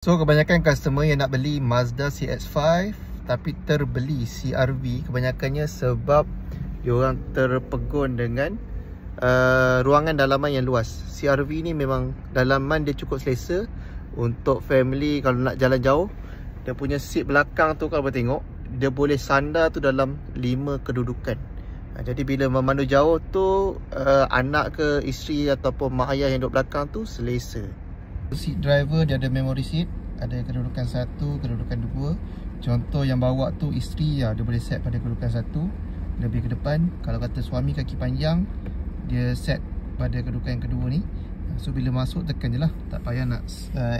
So kebanyakan customer yang nak beli Mazda CX-5 tapi terbeli CR-V, kebanyakannya sebab diorang terpegun dengan ruangan dalaman yang luas. CR-V ni memang dalaman dia cukup selesa untuk family kalau nak jalan jauh. Dia punya seat belakang tu kalau tengok, dia boleh sandar tu dalam 5 kedudukan. Jadi bila memandu jauh tu, anak ke isteri ataupun mak ayah yang duduk belakang tu selesa. Seat driver dia ada memory seat, ada kedudukan 1, kedudukan 2. Contoh yang bawa tu isteri dia boleh set pada kedudukan 1, lebih ke depan. Kalau kata suami kaki panjang, dia set pada kedudukan yang kedua ni. So bila masuk tekan je lah, tak payah nak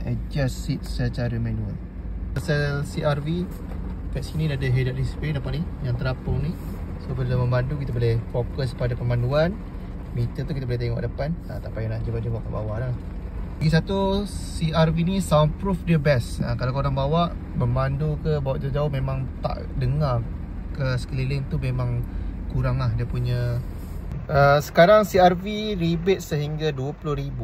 adjust seat secara manual. Pasal CR-V, kat sini dah ada head-up display, nampak ni yang terapung ni. So bila memandu kita boleh fokus pada pemanduan. Meter tu kita boleh tengok depan, tak payah nak jebak-jebak kat bawah lah. Lagi satu, CR-V ni soundproof dia best. Kalau korang bawa memandu ke bawa jauh-jauh, memang tak dengar ke sekeliling tu, memang kurang lah dia punya. Sekarang CR-V rebate sehingga RM20,000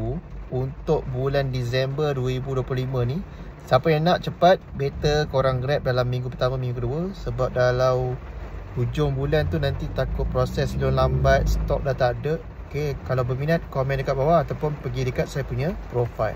untuk bulan Disember 2025 ni. Siapa yang nak cepat, better korang grab dalam minggu pertama, minggu kedua. Sebab dalam hujung bulan tu nanti takut proses loan lambat, stok dah tak ada. Okay, kalau berminat komen dekat bawah ataupun pergi dekat saya punya profile.